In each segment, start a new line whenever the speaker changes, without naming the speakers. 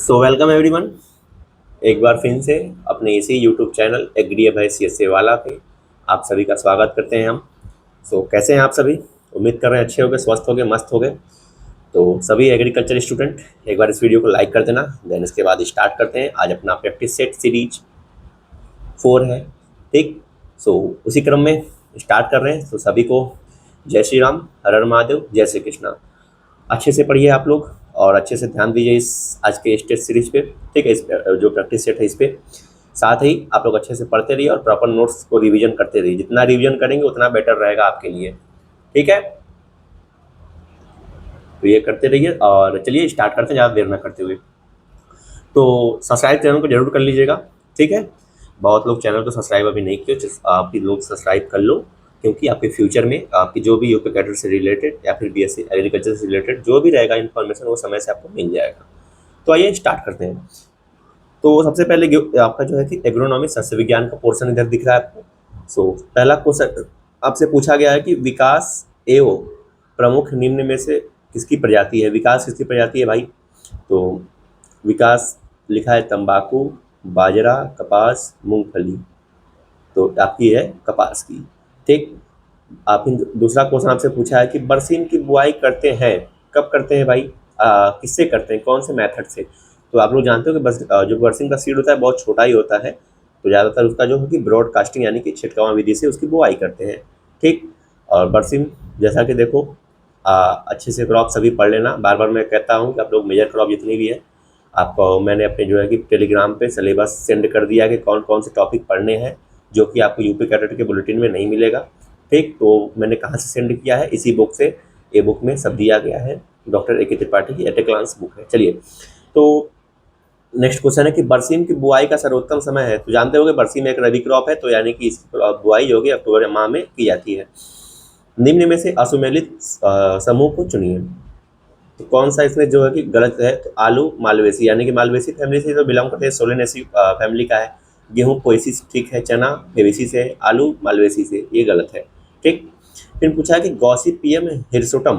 So welcome everyone. एक बार फिर से अपने इसी यूट्यूब चैनल एग्री अभय सी वाला पे आप सभी का स्वागत करते हैं हम। कैसे हैं आप सभी? उम्मीद कर रहे हैं अच्छे होंगे, स्वस्थ होंगे, मस्त होंगे। तो सभी एग्रीकल्चर स्टूडेंट एक बार इस वीडियो को लाइक कर देना। देन इसके बाद स्टार्ट करते हैं। आज अपना प्रैक्टिस सेट सीरीज 4 है, ठीक। उसी क्रम में स्टार्ट कर रहे हैं। तो सभी को जय श्री राम, हर हर महादेव, जय श्री कृष्णा। अच्छे से पढ़िए आप लोग और अच्छे से ध्यान दीजिए इस आज के टेस्ट सीरीज पे, ठीक है। इस जो प्रैक्टिस सेट है इस पे साथ ही आप लोग अच्छे से पढ़ते रहिए और प्रॉपर नोट्स को रिवीजन करते रहिए। जितना रिवीजन करेंगे उतना बेटर रहेगा आपके लिए, ठीक है। तो ये करते रहिए और चलिए स्टार्ट करते हैं ज़्यादा देर ना करते हुए। तो सब्सक्राइब चैनल को जरूर कर लीजिएगा, ठीक है। बहुत लोग चैनल को सब्सक्राइब अभी नहीं किए, आप ही लोग सब्सक्राइब कर लो, क्योंकि आपके फ्यूचर में आपकी जो भी यूपी कैडर से रिलेटेड या फिर बीएससी एग्रीकल्चर से रिलेटेड जो भी रहेगा इन्फॉर्मेशन वो समय से आपको मिल जाएगा। तो आइए स्टार्ट करते हैं। तो सबसे पहले आपका जो है कि एग्रोनॉमी सस्य विज्ञान का पोर्शन इधर दिख रहा है आपको। पहला क्वेश्चन आपसे पूछा गया है कि विकास एवं प्रमुख निम्न में से किसकी प्रजाति है। विकास किसकी प्रजाति है भाई? तो विकास लिखा है तंबाकू, बाजरा, कपास, मूंगफली। तो आपकी है कपास की, ठीक। आप दूसरा क्वेश्चन आपसे पूछा है कि बरसीम की बुआई करते हैं, कब करते हैं भाई? किससे करते हैं, कौन से मेथड से? तो आप लोग जानते हो कि जो बरसीम का सीड होता है बहुत छोटा ही होता है, तो ज़्यादातर उसका जो है कि ब्रॉडकास्टिंग यानी कि छिटकावा विधि से उसकी बुआई करते हैं, ठीक। और बरसीम जैसा कि देखो अच्छे से क्रॉप सभी पढ़ लेना। बार बार मैं कहता हूँ कि आप लोग मेजर क्रॉप जितनी भी है आपको मैंने अपने जो है कि टेलीग्राम पे सिलेबस सेंड कर दिया कि कौन कौन से टॉपिक पढ़ने हैं, जो कि आपको यूपी कैडेट के बुलेटिन में नहीं मिलेगा, ठीक। तो मैंने कहाँ से सेंड किया है? इसी बुक से। ये बुक में सब दिया गया है, डॉक्टर ए.के. त्रिपाठी की एट ए ग्लांस बुक है। चलिए, तो नेक्स्ट क्वेश्चन है कि बरसीम की बुआई का सर्वोत्तम समय है। तो जानते हो कि बरसीम एक रबी क्रॉप है, तो यानी कि इसकी बुआई जो होगी अक्टूबर माह में की जाती है। निम्न में से असुमेलित समूह को चुनिए। तो कौन सा इसमें जो है कि गलत है? तो आलू मालवेसी यानी कि मालवेसी फैमिली से जो बिलोंग करते हैं, सोलेनेसी फैमिली का है। गेहूं पोएसी से, ठीक है। चना फेवेसी से है। आलू मालवेसी से, ये गलत है, ठीक। फिर पूछा है कि गॉसिपियम हिरसुटम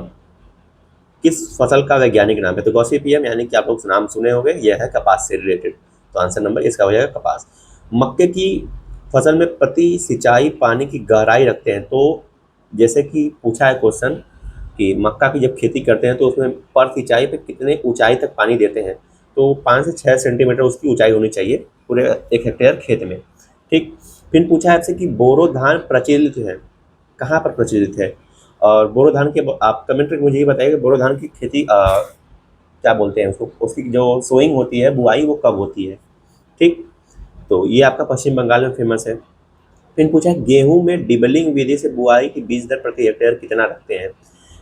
किस फसल का वैज्ञानिक नाम है। तो गॉसिपियम यानी कि आप लोग नाम सुने होंगे, यह है कपास से रिलेटेड। तो आंसर नंबर इसका हो जाएगा कपास। मक्के की फसल में प्रति सिंचाई पानी की गहराई रखते हैं। तो जैसे कि पूछा है क्वेश्चन कि मक्का की जब खेती करते हैं तो उसमें पर सिंचाई पे कितने ऊंचाई तक पानी देते हैं। तो 5 से 6 सेंटीमीटर उसकी ऊंचाई होनी चाहिए पूरे 1 हेक्टेयर खेत में, ठीक। फिर पूछा है आपसे कि बोरो धान प्रचलित है, कहाँ पर प्रचलित है? और बोरो धान के आप कमेंट करके मुझे ये बताइए कि बोरो धान की खेती क्या बोलते हैं उसको, उसकी जो सोइंग होती है, बुआई, वो कब होती है, ठीक। तो ये आपका पश्चिम बंगाल में फेमस है। फिर पूछा है गेहूं में डिबलिंग विधि से बुआई की बीज दर प्रति हेक्टेयर कितना रखते हैं।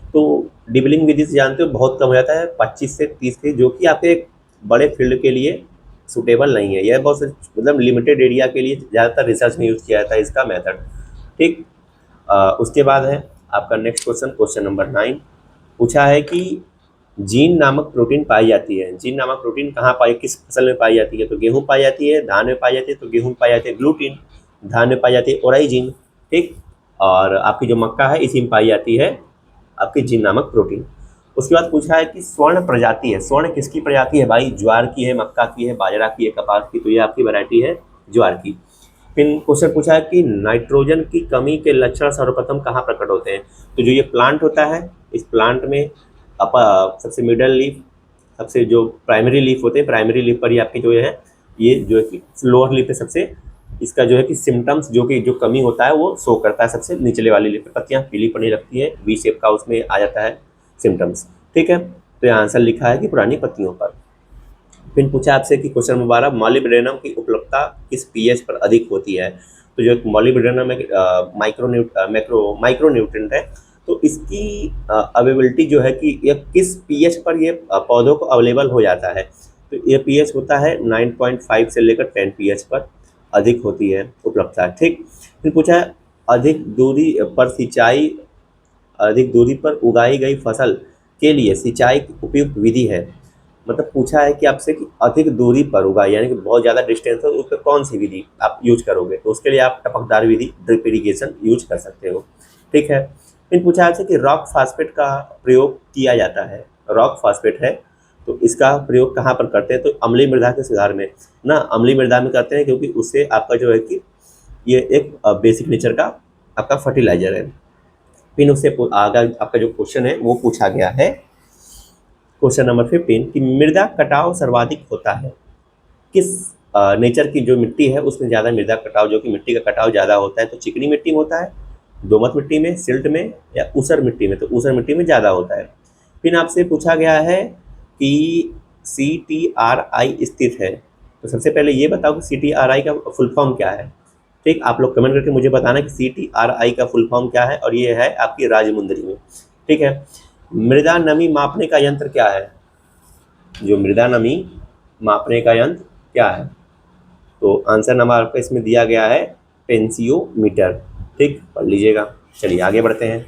तो डिबलिंग विधि से जानते हो बहुत कम हो जाता है, 25 से 30 के, जो कि आपके एक बड़े फील्ड के लिए सुटेबल नहीं है। यह बहुत मतलब लिमिटेड एरिया के लिए ज़्यादातर रिसर्च में यूज़ किया जाता है इसका मेथड, ठीक। उसके बाद है आपका नेक्स्ट क्वेश्चन, क्वेश्चन नंबर 9। पूछा है कि जीन नामक प्रोटीन पाई जाती है। जीन नामक प्रोटीन कहाँ पाई, किस फसल में पाई जाती है? तो गेहूं पाई जाती है, धान में पाई जाती है। तो गेहूं में पाई जाती है ग्लूटीन, धान में पाई जाती है ओराइजीन, ठीक। और आपकी जो मक्का है इसी में पाई जाती है आपकी जीन नामक प्रोटीन। उसके बाद पूछा है कि स्वर्ण प्रजाति है। स्वर्ण किसकी प्रजाति है भाई? ज्वार की है, मक्का की है, बाजरा की है, कपास की। तो ये आपकी वैरायटी है ज्वार की। फिर क्वेश्चन पूछा है कि नाइट्रोजन की कमी के लक्षण सर्वप्रथम कहाँ प्रकट होते हैं। तो जो ये प्लांट होता है, इस प्लांट में सबसे मिडल लीफ, सबसे जो प्राइमरी लीफ होते हैं, प्राइमरी लीफ पर ही आपकी जो है ये जो है कि लोअर लीफ पे सबसे इसका जो है कि सिम्टम्स जो कमी होता है वो शो करता है। सबसे निचले वाली लीफ पे पत्तियां पीली पड़ी लगती है, वी शेप का उसमें आ जाता है सिम्टम्स, ठीक है। तो यहाँ आंसर लिखा है कि पुरानी पत्तियों पर। फिर पूछा आपसे कि क्वेश्चन नंबर 12, मॉलिब्डेनम की उपलब्धता किस पीएच पर अधिक होती है। तो जो मॉलिब्डेनम एक माइक्रो न्यूट्रेंट है, तो इसकी अवेलेबिलिटी जो है कि यह किस पीएच पर ये पौधों को अवेलेबल हो जाता है। तो ये पीएच होता है 9.5 से लेकर 10 पीएच पर अधिक होती है उपलब्धता, ठीक। फिर पूछा है अधिक दूरी पर उगाई गई फसल के लिए सिंचाई की उपयुक्त विधि है। मतलब पूछा है कि आपसे कि अधिक दूरी पर उगाई यानी कि बहुत ज़्यादा डिस्टेंस है, उस पर कौन सी विधि आप यूज करोगे। तो उसके लिए आप टपकदार विधि, ड्रिप इरिगेशन यूज कर सकते हो, ठीक है। फिर पूछा आपसे कि रॉक फास्फेट का प्रयोग किया जाता है। रॉक फास्फेट है तो इसका प्रयोग कहाँ पर करते हैं? तो अम्लीय मृदा के सुधार में ना, अम्लीय मृदा में करते हैं, क्योंकि उससे आपका जो है कि ये एक बेसिक नेचर का आपका फर्टिलाइजर है। फिर उससे आगे आपका जो क्वेश्चन है वो पूछा गया है, क्वेश्चन नंबर 15 कि मृदा कटाव सर्वाधिक होता है किस नेचर की जो मिट्टी है उसमें ज़्यादा मृदा कटाव, जो कि मिट्टी का कटाव ज़्यादा होता है, तो चिकनी मिट्टी में होता है, दोमट मिट्टी में, सिल्ट में, या ऊसर मिट्टी में? तो ऊसर मिट्टी में ज़्यादा होता है। फिर आपसे पूछा गया है कि CTRI स्थित है, तो सबसे पहले ये बताओ कि CTRI का फुल फॉर्म क्या है। ठीक, आप लोग कमेंट करके मुझे बताना कि CTRI का फुल फॉर्म क्या है, और ये है आपकी राजमुंदरी में। ठीक है। मृदा नमी मापने का यंत्र क्या है? जो मृदा नमी मापने का यंत्र क्या है? तो आंसर नंबर आपका इसमें दिया गया है पेंसियोमीटर। ठीक, पढ़ लीजिएगा। चलिए आगे बढ़ते हैं।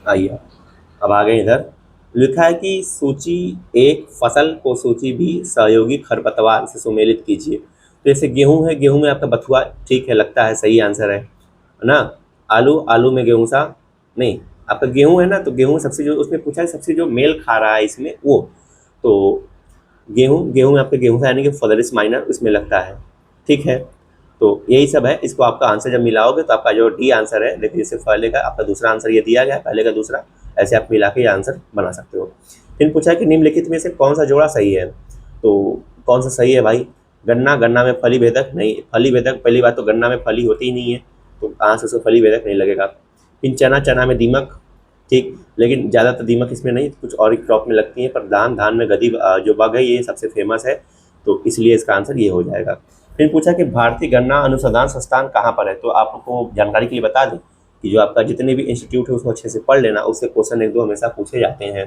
आइए अब आ गए इधर। लिखा है कि सूची एक फसल को सूची भी सहयोगी खरपतवार से सुमेलित कीजिए। तो जैसे गेहूं है, गेहूं में आपका बथुआ, ठीक है, लगता है सही आंसर है ना। आलू, आलू में गेहूं सा नहीं, आपका गेहूं है ना, तो गेहूं सबसे जो उसमें पूछा है सबसे जो मेल खा रहा है इसमें वो, तो गेहूं, गेहूं में आपका गेहूं सा यानी कि फॉदरिस माइनर उसमें लगता है। ठीक है, तो यही सब है। इसको आपका आंसर जब मिलाओगे तो आपका जो डी आंसर है, देखिए इससे पहले का आपका दूसरा आंसर ये दिया गया है, पहले का दूसरा, ऐसे आप मिला के ये आंसर बना सकते हो। फिर पूछा कि निम्नलिखित में से कौन सा जोड़ा सही है? तो कौन सा सही है भाई? गन्ना, गन्ना में फली भेदक नहीं, फली भेदक, पहली बात तो गन्ना में फली होती ही नहीं है, तो आंसर से फली भेदक नहीं लगेगा। फिर चना, चना में दीमक, ठीक, लेकिन ज़्यादातर दीमक इसमें नहीं, कुछ और क्रॉप में लगती है, पर धान, धान में गदी जो बग है ये सबसे फेमस है, तो इसलिए इसका आंसर ये हो जाएगा। फिर पूछा कि भारतीय गन्ना अनुसंधान संस्थान कहाँ पर है? तो आप लोग को जानकारी के लिए बता दें कि जो आपका जितने भी इंस्टीट्यूट है उसको अच्छे से पढ़ लेना, उससे क्वेश्चन एक दो हमेशा पूछे जाते हैं।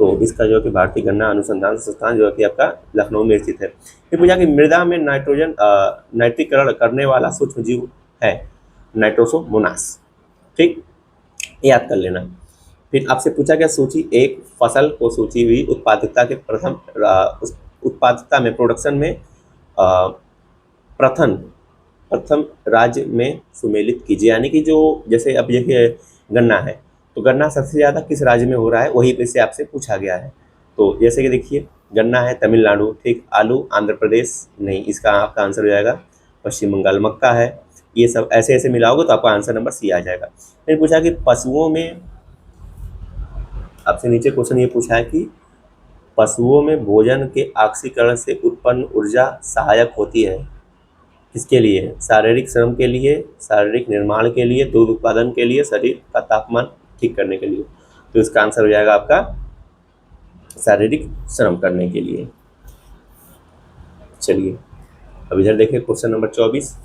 तो इसका जो है कि भारतीय गन्ना अनुसंधान संस्थान जो है कि आपका लखनऊ में स्थित है। फिर पूछा कि मृदा में नाइट्रोजन नाइट्रीकरण करने वाला सूक्ष्म जीव है नाइट्रोसोमोनास। ठीक, याद कर लेना। फिर आपसे पूछा गया सूची एक फसल को सूची हुई उत्पादकता के प्रथम उत्पादकता में, प्रोडक्शन में प्रथम प्रथम राज्य में सुमेलित कीजिए। यानी कि जो जैसे अब देखिए गन्ना है, तो गन्ना सबसे ज़्यादा किस राज्य में हो रहा है वहीं पे से आपसे पूछा गया है। तो जैसे कि देखिए गन्ना है तमिलनाडु, ठीक, आलू आंध्र प्रदेश नहीं, इसका आपका आंसर हो जाएगा पश्चिम बंगाल। मक्का है, ये सब ऐसे ऐसे मिलाओगे तो आपका आंसर नंबर सी आ जाएगा। फिर पूछा कि पशुओं में, आपसे नीचे क्वेश्चन ये पूछा है कि पशुओं में भोजन के ऑक्सीकरण से उत्पन्न ऊर्जा सहायक होती है किसके लिए? शारीरिक श्रम के लिए, शारीरिक निर्माण के लिए, दूध उत्पादन के लिए, शरीर का तापमान ठीक करने के लिए। तो इसका आंसर हो जाएगा आपका शारीरिक श्रम करने के लिए। चलिए अब इधर देखिए क्वेश्चन नंबर 24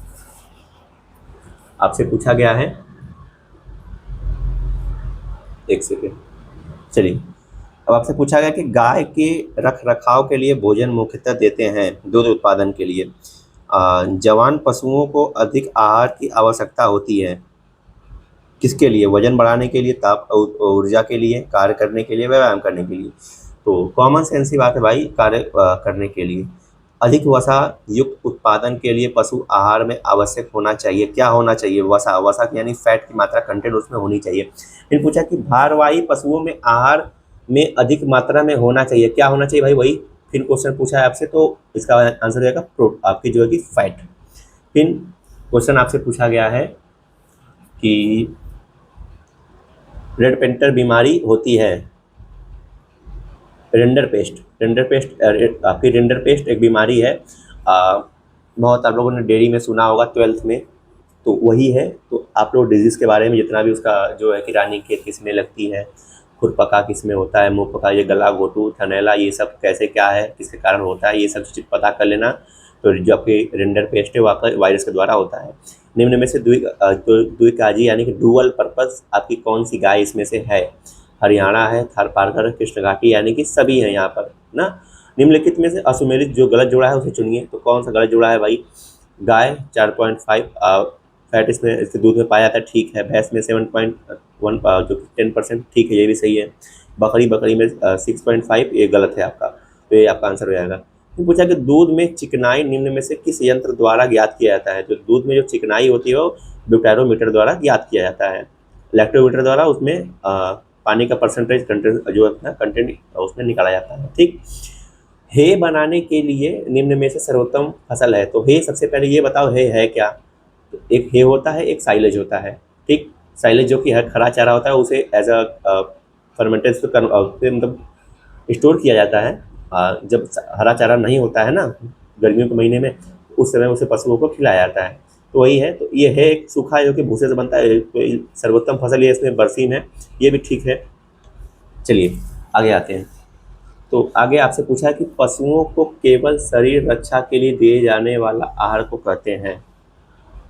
आपसे पूछा गया है, एक सेकेंड। चलिए अब आपसे पूछा गया कि गाय के रख रखाव के लिए भोजन मुख्यतः देते हैं दूध उत्पादन के लिए। जवान पशुओं को अधिक आहार की आवश्यकता होती है किसके लिए? वजन बढ़ाने के लिए, ताप ऊर्जा के लिए, कार्य करने के लिए, व्यायाम करने के लिए। तो कॉमन सेंस की बात है भाई, कार्य करने के लिए। अधिक वसा युक्त उत्पादन के लिए पशु आहार में आवश्यक होना चाहिए, क्या होना चाहिए? वसा, वसा यानी फैट की मात्रा कंटेंट उसमें होनी चाहिए। फिर पूछा कि भारवाही पशुओं में आहार में अधिक मात्रा में होना चाहिए, क्या होना चाहिए भाई? वही फिर क्वेश्चन पूछा है आपसे, तो इसका आंसर हो जाएगा आपकी जो है कि फैट। फिर क्वेश्चन आपसे पूछा गया है कि रेड पेंटर बीमारी होती है, रेंडर पेस्ट, रेंडर पेस्ट आपकी रेंडर पेस्ट एक बीमारी है, बहुत आप लोगों ने डेयरी में सुना होगा 12th में, तो वही है। तो आप लोग डिजीज़ के बारे में जितना भी उसका जो है कि रानीखेत किस में लगती है, खुरपका किस में होता है, मुँह पका, ये गला घोटू थनैला, ये सब कैसे क्या है, किसके कारण होता है, ये सब चीज़ पता कर लेना। तो जो आपकी रेंडर पेस्ट है वो आपका वायरस के द्वारा होता है। निम्न में से द्विकाजी यानी कि डुअल पर्पस आपकी कौन सी गाय इसमें से है? हरियाणा है, थारपारकर, कृष्णघाटी, यानी कि सभी हैं यहाँ पर ना। निम्नलिखित में से असुमेलित जो गलत जोड़ा है उसे चुनिए। तो कौन सा गलत जोड़ा है भाई? गाय 4.5 फैट इसमें इसके दूध में पाया जाता है, ठीक है। भैंस में 7.1 जो 10%, ठीक है, ये भी सही है। बकरी में 6.5, ये गलत है आपका, तो ये आपका आंसर हो जाएगा। तो पूछा कि दूध में चिकनाई निम्न में से किस यंत्र द्वारा ज्ञात किया जाता है? जो दूध में जो चिकनाई होती है वो ब्यूटेरोमीटर द्वारा ज्ञात किया जाता है। लैक्टोमीटर द्वारा उसमें पानी का परसेंटेज कंटेंट जो है कंटेंट उसमें निकाला जाता है। ठीक, हे बनाने के लिए निम्न में से सर्वोत्तम फसल है। तो हे सबसे पहले ये बताओ हे है क्या? तो एक हे होता है, एक साइलेज होता है। ठीक, साइलेज जो कि है खरा चारा होता है, उसे एज अ फर्मेंटेड मतलब स्टोर किया जाता है। जब हरा चारा नहीं होता है ना गर्मियों के महीने में, उस समय उसे पशुओं को खिलाया जाता है। तो वही है। तो ये है एक सूखा जो कि भूसे से बनता है। तो सर्वोत्तम फसल ये इसमें बरसीम है, ये भी ठीक है। चलिए आगे आते हैं। तो आगे आपसे पूछा है कि पशुओं को केवल शरीर रक्षा के लिए दिए जाने वाला आहार को कहते हैं।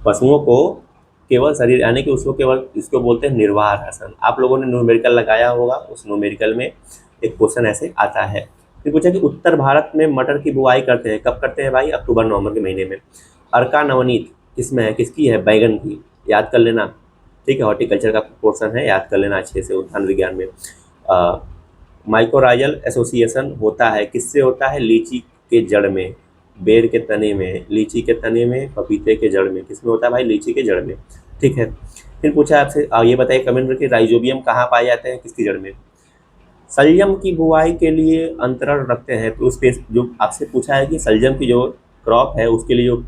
पशुओं को केवल शरीर यानी कि उसको केवल इसको बोलते हैं निर्वाह राशन। आप लोगों ने न्यूमेरिकल लगाया होगा, उस न्यूमेरिकल में एक क्वेश्चन ऐसे आता है। फिर पूछा कि उत्तर भारत में मटर की बुआई करते हैं, कब करते हैं भाई? अक्टूबर नवंबर के महीने में। अर्का नवनीत किसमें है? किसकी है? बैगन की, याद कर लेना। ठीक है, हॉर्टिकल्चर का पोर्शन है, याद कर लेना अच्छे से उद्यान विज्ञान में। माइकोराइजल एसोसिएशन होता है, किससे होता है? लीची के जड़ में, बेर के तने में, लीची के तने में, पपीते के जड़ में। किसमें होता है भाई? लीची के जड़ में। ठीक है। फिर पूछा आपसे, ये बताइए कमेंट करके, राइजोबियम कहाँ पाए जाते हैं, किसकी जड़ में? सलजम की बुआई के लिए अंतरण रखते हैं। तो उस पे जो आपसे पूछा है कि सलजम की जो क्रॉप है उसके लिए जो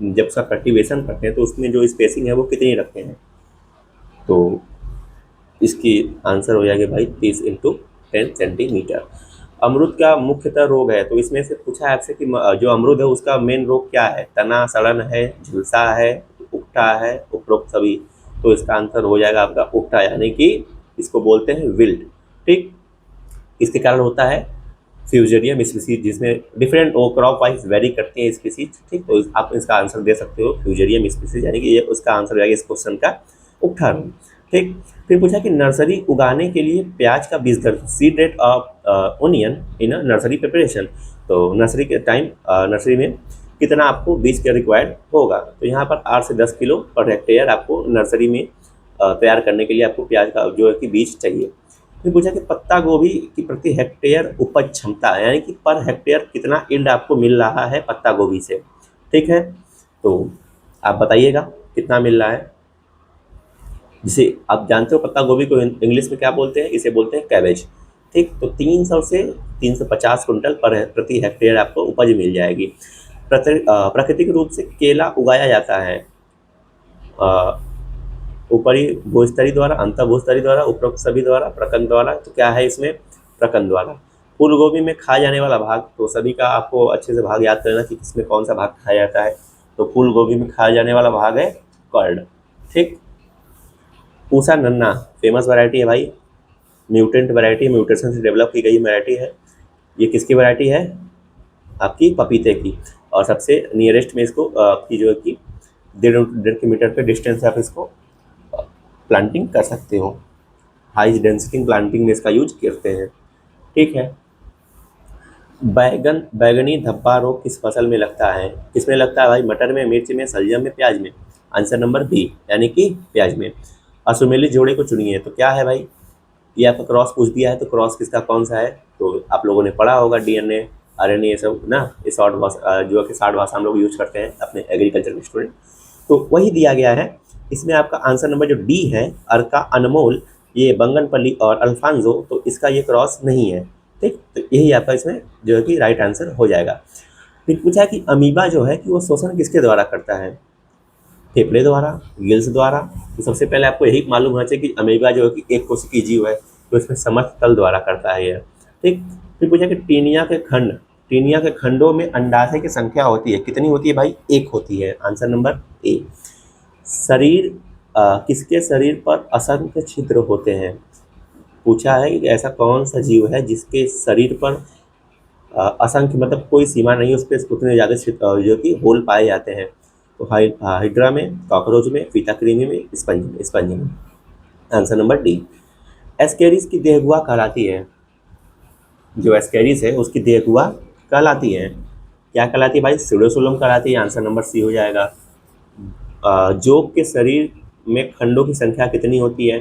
जब उसका कल्टीवेशन करते हैं तो उसमें जो स्पेसिंग है वो कितनी रखते हैं? तो इसकी आंसर हो जाएगा भाई 30 × 10 सेंटीमीटर। अमरूद का मुख्यतः रोग है, तो इसमें से पूछा है आपसे कि जो अमरूद है उसका मेन रोग क्या है? तना सड़न है, झुलसा है, उकठा है, उपरोक्त सभी। तो इसका आंसर हो जाएगा आपका उकठा, यानी कि इसको बोलते हैं विल्ट। ठीक, इसके कारण होता है फ्यूजेरियम स्पीसीज, जिसमें डिफरेंट वो क्रॉप वाइज वेरी करती हैं स्पीसीज। ठीक, तो आप इसका आंसर दे सकते हो फ्यूजेरियम स्पीसीज, यानी कि ये उसका आंसर हो जाएगा इस क्वेश्चन का उकठा रोग। ठीक, फिर पूछा कि नर्सरी उगाने के लिए प्याज का बीज दर, seed rate of onion in nursery preparation. तो नर्सरी के टाइम नर्सरी में कितना आपको बीज का रिक्वायर्ड होगा? तो यहाँ पर 8 से 10 किलो पर हेक्टेयर आपको नर्सरी में तैयार करने के लिए आपको प्याज का जो है कि बीज चाहिए। फिर पूछा कि पत्ता गोभी की प्रति हेक्टेयर उपज क्षमता, यानी कि पर हेक्टेयर कितना यील्ड आपको मिल रहा है पत्ता गोभी से। ठीक है, तो आप बताइएगा कितना मिल रहा है। जिसे आप जानते हो पत्ता गोभी को इंग्लिश में क्या बोलते हैं? इसे बोलते हैं कैबेज। ठीक, तो 300 से 350 कुंटल पर प्रति हेक्टेयर आपको उपज मिल जाएगी। प्राकृतिक रूप से केला उगाया जाता है ऊपरी भूस्तरी द्वारा, अंतर भूस्तरी द्वारा, उपरोक्त सभी द्वारा, प्रकंद द्वारा। तो क्या है इसमें? प्रकंद द्वारा। फूल गोभी में खाया जाने वाला भाग, तो सभी का आपको अच्छे से भाग याद करना कि किसमें कौन सा भाग खाया जाता है। तो फूल गोभी में खाया जाने वाला भाग है कर्ड। ठीक, पूसा नन्ना फेमस वैरायटी है भाई, म्यूटेंट वैरायटी, म्यूटेशन से डेवलप की गई वैरायटी है। ये किसकी वैरायटी है? आपकी पपीते की। और सबसे नियरेस्ट में इसको आपकी जो है कि 1.5 किलोमीटर पे डिस्टेंस से आप इसको प्लांटिंग कर सकते हो। हाई डेंसिटी प्लांटिंग में इसका यूज करते हैं। ठीक है, बैगनी धब्बा रोग किस फसल में लगता है? किसमें लगता है भाई? मटर में, मिर्च में, सलजम में, प्याज में। आंसर नंबर बी, यानी कि प्याज में। अश्वमेलित जोड़े को चुनिए। तो क्या है भाई? ये आपका क्रॉस पूछ दिया है, तो क्रॉस किसका कौन सा है? तो आप लोगों ने पढ़ा होगा डीएनए, आरएनए, ये सब ना, ये शॉर्ट भाषा जो कि शॉर्ट भाषा हम लोग यूज करते हैं अपने एग्रीकल्चर के स्टूडेंट। तो वही दिया गया है। इसमें आपका आंसर नंबर जो डी है, अर्का, अनमोल, ये बंगनपल्ली और अल्फांजो, तो इसका ये क्रॉस नहीं है। ठीक, तो यही आपका इसमें जो है कि राइट आंसर हो जाएगा। फिर पूछा कि अमीबा जो है कि वो शोषण किसके द्वारा करता है? फेफड़े द्वारा, गिल्स द्वारा। तो सबसे पहले आपको यही मालूम होना चाहिए कि अमीबा जो है कि एक कोशिकीय जीव है, तो इसमें समस्त तल द्वारा करता है यह। ठीक, फिर पूछा कि टीनिया के खंडों में अंडाशय की संख्या होती है, कितनी होती है भाई? 1 होती है। Answer number A. शरीर किसके शरीर पर असंख्य छिद्र होते हैं? पूछा है कि ऐसा कौन सा जीव है जिसके शरीर पर असंख्य मतलब कोई सीमा नहीं, उस पर उतने ज़्यादा जो कि होल पाए जाते हैं। तो हाइड्रा में, कॉकरोच में, फीताकृमि में, स्पंज में। Answer number D. एस्केरिस की देहगुआ कहलाती है। जो एस्केरिस है उसकी देहगुआ कहलाती है, क्या कहलाती है भाई? सीडोसोलम कहलाती है। आंसर नंबर सी हो जाएगा। जोक के शरीर में खंडों की संख्या कितनी होती है?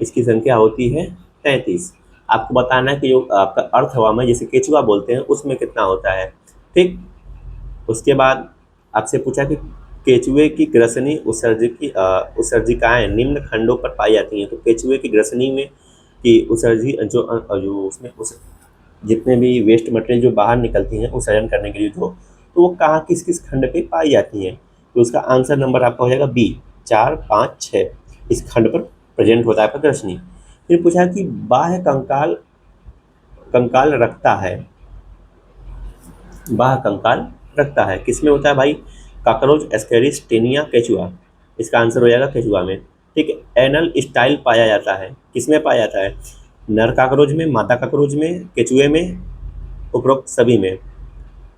इसकी संख्या होती है 33। आपको बताना है कि जो आपका अर्थवर्म है जिसे केचुआ बोलते हैं उसमें कितना होता है। ठीक, उसके बाद आपसे पूछा कि केचुए की ग्रसनी उत्सर्जिकाएं निम्न खंडों पर पाई जाती हैं। तो केचुए की ग्रसनी में कि उत्सर्जी जो उसमें उस जितने भी वेस्ट मटेरियल जो बाहर निकलती हैं उत्सर्जन करने के लिए तो वो कहाँ किस किस खंड पे पाई जाती हैं। तो उसका आंसर नंबर आपका हो जाएगा बी, 4, 5, 6 इस खंड पर प्रेजेंट होता है प्रदर्शनी। फिर पूछा कि बाह्य कंकाल कंकाल रखता है, बाह्य कंकाल रखता है किसमें होता है भाई? काकरोच, एस्केरिस, टेनिया, केचुआ। इसका आंसर हो जाएगा केचुआ में। ठीक है। एनल स्टाइल पाया जाता है किसमें पाया जाता है? नर काकरोच में, मादा काकरोच में, केचुए में, उपरोक्त सभी में।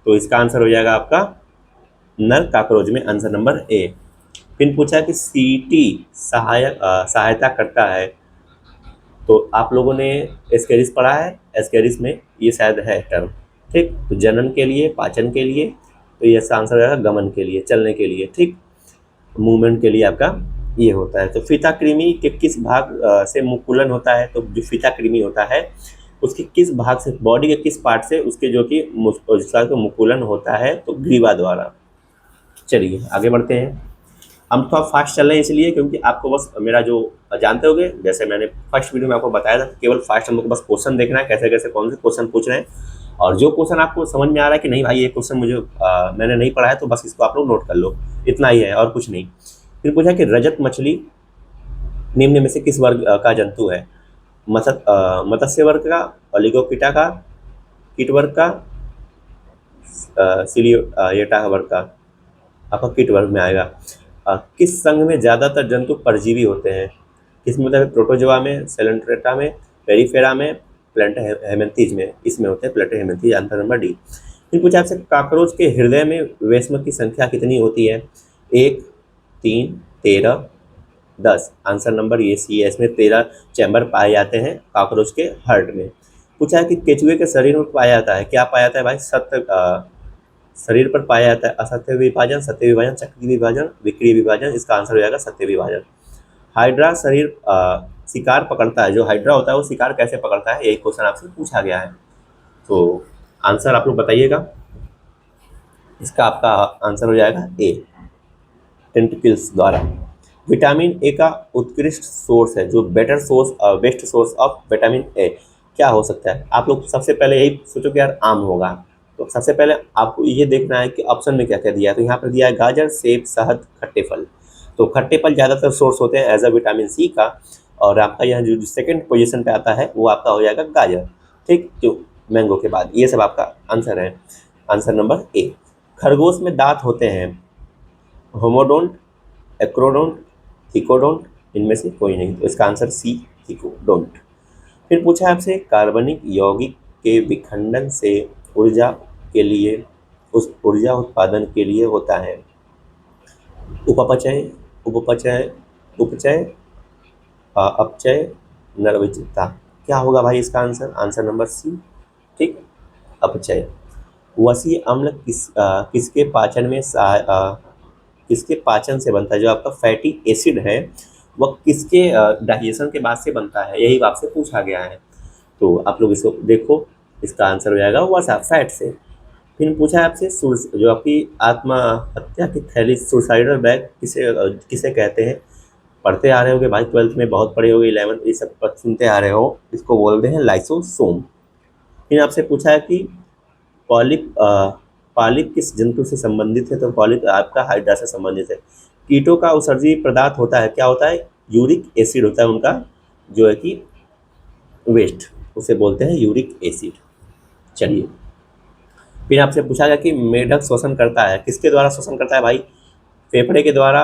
तो इसका आंसर हो जाएगा आपका नर काकरोच में, आंसर नंबर ए। फिर पूछा कि सीटी सहायता करता है। तो आप लोगों ने एस्केरिस पढ़ा है, एस्केरिस में ये शायद है टर्म। ठीक, तो जनन के लिए, पाचन के लिए, तो ये आंसर हो जाएगा गमन के लिए, चलने के लिए। ठीक, मूवमेंट के लिए आपका ये होता है। तो फीता कृमि के किस भाग से मुकुलन होता है? तो जो फीता कृमि होता है उसके किस भाग से, बॉडी के किस पार्ट से उसके जो कि मुकुलन होता है? तो ग्रीवा द्वारा। चलिए आगे बढ़ते हैं। हम थोड़ा फास्ट चल रहे हैं इसलिए क्योंकि आपको बस मेरा जो जानते होंगे, जैसे मैंने फर्स्ट वीडियो में आपको बताया था, केवल फास्ट हम लोग को बस क्वेश्चन देखना है, कैसे कैसे कौन से क्वेश्चन पूछ रहे हैं, और जो क्वेश्चन आपको समझ में आ रहा है कि नहीं भाई ये क्वेश्चन मुझे मैंने नहीं पढ़ा है, तो बस इसको आप लोग नोट कर लो, इतना ही है और कुछ नहीं। फिर पूछा कि रजत मछली निम्न में से किस वर्ग का जंतु है? मत्स्य वर्ग का, ओलिगोपिटा का, कीट वर्ग का, सिलियोटा वर्ग का? आपका कीट वर्ग में आएगा। किस संघ में ज़्यादातर जंतु परजीवी होते हैं? किसमें होता है? प्रोटोजोआ में, सेलेंट्रेटा में, पेरिफेरा में, प्लेंटा हेमेंथीज में। इसमें होते हैं प्लेंटा हेमेंथीज, आंसर नंबर डी। फिर पूछा आपसे काकरोच के हृदय में वेश्म की संख्या कितनी होती है? 1, 3, 13, 10। आंसर नंबर ये सी है, इसमें 13 चैम्बर पाए जाते हैं काकरोच के हार्ट में। पूछा है कि केचुए के शरीर में पाया जाता है, क्या पाया जाता है भाई? शरीर पर पाया जाता है असत्य विभाजन, सत्य विभाजन, चक्रीय विभाजन, विक्रिय विभाजन। इसका आंसर हो जाएगा सत्य विभाजन। हाइड्रा शरीर शिकार पकड़ता है, जो हाइड्रा होता है वो शिकार कैसे पकड़ता है? यही क्वेश्चन आपसे पूछा गया है, तो आंसर आप लोग बताइएगा। इसका आपका आंसर हो जाएगा ए, टेंटिकल्स द्वारा। विटामिन ए का उत्कृष्ट सोर्स है, जो best source of vitamin A क्या हो सकता है? आप लोग सबसे पहले यही सोचो कि यार आम होगा, तो सबसे पहले आपको ये देखना है कि ऑप्शन में क्या क्या दिया है। तो यहाँ पर दिया है गाजर, सेब, शहद, खट्टे फल। तो खट्टे फल ज़्यादातर सोर्स होते हैं एज अ विटामिन सी का, और आपका यहाँ जो सेकंड पोजीशन पे आता है वो आपका हो जाएगा गाजर। ठीक, जो मैंगो के बाद। ये सब आपका आंसर है, आंसर नंबर ए। खरगोश में दांत होते हैं, होमोडोंट, एक्रोडोंट, थिकोडोंट, इनमें से कोई नहीं, तो इसका आंसर सी, थिकोडोंट। फिर पूछा है आपसे कार्बनिक यौगिक के विखंडन से ऊर्जा के लिए, उस ऊर्जा उत्पादन के लिए होता है उपपचय, उपपचय, उपचय, अपचय, नरविचित्ता। क्या होगा भाई इसका आंसर? आंसर नंबर सी, ठीक, अपचय। वसी अम्ल किसके पाचन में किसके पाचन से बनता है? जो आपका फैटी एसिड है वह किसके डाइजेशन के बाद से बनता है? यही आपसे पूछा गया है, तो आप लोग इसको देखो। इसका आंसर हो जाएगा वसा, फैट से। फिर पूछा है आपसे जो आपकी आत्महत्या की थैली, सुसाइडल बैग किसे कहते हैं? पढ़ते आ रहे होगे भाई, 12th में बहुत पढ़े होगे, 11th ये सब सुनते आ रहे हो, इसको बोलते हैं लाइसोसोम। फिर आपसे पूछा है कि पॉलिप पालिप किस जंतु से संबंधित है? तो पॉलिप आपका हाइड्रा से संबंधित है। कीटों का उत्सर्जी पदार्थ होता है, क्या होता है? यूरिक एसिड होता है उनका, जो है कि वेस्ट, उसे बोलते हैं यूरिक एसिड। चलिए, फिर आपसे पूछा गया कि मेढक शोषण करता है, किसके द्वारा शोषण करता है भाई? फेफड़े के द्वारा,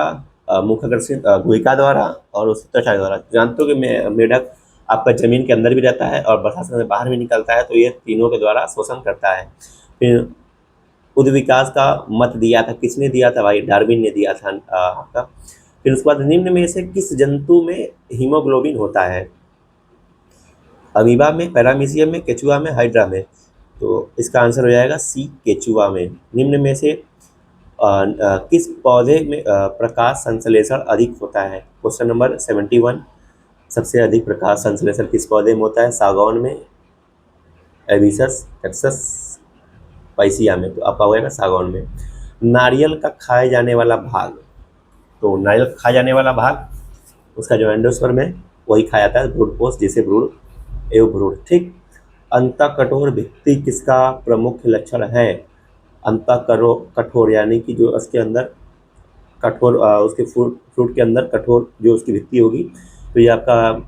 मुखाग्रसित गुहिका द्वारा, और उस त्वचा के द्वारा। जानते हो कि मेढक आपका जमीन के अंदर भी रहता है और बरसात में बाहर भी निकलता है, तो ये तीनों के द्वारा शोषण करता है। फिर उद्विकास का मत दिया था, किसने दिया था भाई? डार्विन ने दिया था आपका। फिर उसके बाद निम्न में से किस जंतु में हीमोग्लोबिन होता है? अमीबा में, पैरामीशियम में, केचुआ में, हाइड्रा में। तो इसका आंसर हो जाएगा सी, केचुआ में। निम्न में से किस पौधे में प्रकाश संश्लेषण अधिक होता है? Question number 71। सबसे अधिक प्रकाश संश्लेषण किस पौधे में होता है? सागौन में, एबिसस, टेक्सस, पाइसिया में। तो आपका हो जाएगा सागौन में। नारियल का खाए जाने वाला भाग, तो नारियल खाया जाने वाला भाग उसका जो एंडोस्पर्म है वही खाया जाता है, भ्रूणपोष जिसे भ्रूण एवं भ्रूण। ठीक। अंतःकठोर भित्ति किसका प्रमुख लक्षण है? कठोर यानी कि जो उसके अंदर कठोर उसके फ्रूट के अंदर कठोर जो उसकी भित्ति होगी, तो ये आपका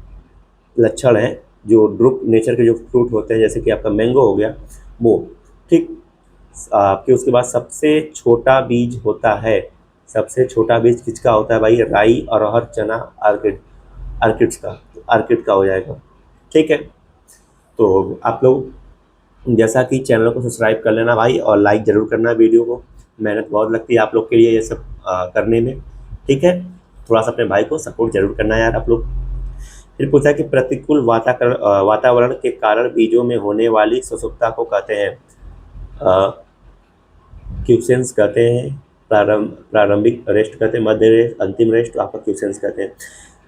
लक्षण है। जो ड्रुप नेचर के जो फ्रूट होते हैं, जैसे कि आपका मैंगो हो गया वो। ठीक। आपके उसके बाद सबसे छोटा बीज होता है, सबसे छोटा बीज किसका होता है भाई? राई, अरहर, चना, आर्किड का हो जाएगा। ठीक है। तो आप लोग जैसा कि चैनल को सब्सक्राइब कर लेना भाई, और लाइक ज़रूर करना वीडियो को। मेहनत बहुत लगती है आप लोग के लिए ये सब करने में। ठीक है। थोड़ा सा अपने भाई को सपोर्ट जरूर करना यार आप लोग। फिर पूछा कि प्रतिकूल वातावरण के कारण बीजों में होने वाली सुसुप्तता को कहते हैं? क्यूसेंस कहते हैं, प्रारंभिक रेस्ट कहते हैं, मध्य रेस्ट, अंतिम रेस्ट, तो आपका क्यूसेंस कहते हैं।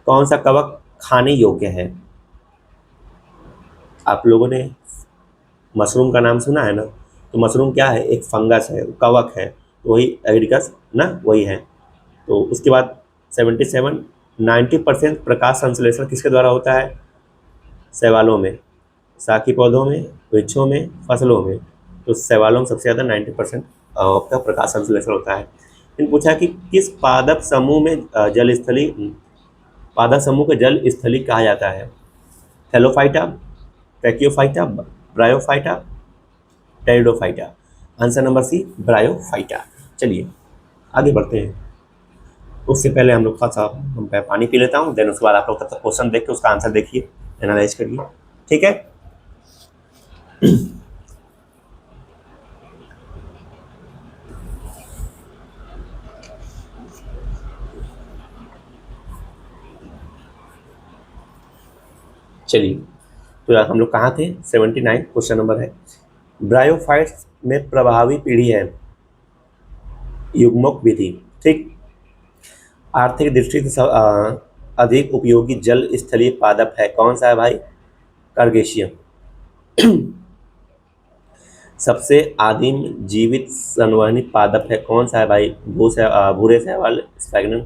कौन सा कवक खाने योग्य है? आप लोगों ने मशरूम का नाम सुना है ना? तो मशरूम क्या है? एक फंगस है, कवक है, तो वही एग्रिकस ना, वही है। तो उसके बाद 90% प्रकाश संश्लेषण किसके द्वारा होता है? शैवालों में, शाकी पौधों में, वृक्षों में, फसलों में। तो शैवालों में सबसे ज़्यादा 90% आपका प्रकाश संश्लेषण होता है। फिर पूछा कि किस पादप समूह में पादप समूह को जल स्थली कहा जाता है? Thallophyta, tracheophyta, bryophyta, pteridophyta. Answer number C, bryophyta. चलिए आगे बढ़ते हैं। उससे पहले हम लोग थोड़ा सा पानी पी लेता हूँ, देन उसके बाद आप लोग तब तक क्वेश्चन देख के उसका आंसर देखिए, एनालाइज करिए। ठीक है। चलिए, तो यार हम लोग कहाँ थे? 79 क्वेश्चन नंबर है। ब्रायोफाइट्स में प्रभावी पीढ़ी है युग्मक विधि। ठीक। आर्थिक दृष्टि से अधिक उपयोगी जल स्थलीय पादप है, कौन सा है भाई? कार्गेशियम। सबसे आदिम जीवित संवहनी पादप है, कौन सा है भाई? भूरे शैवाल, स्फैग्नम,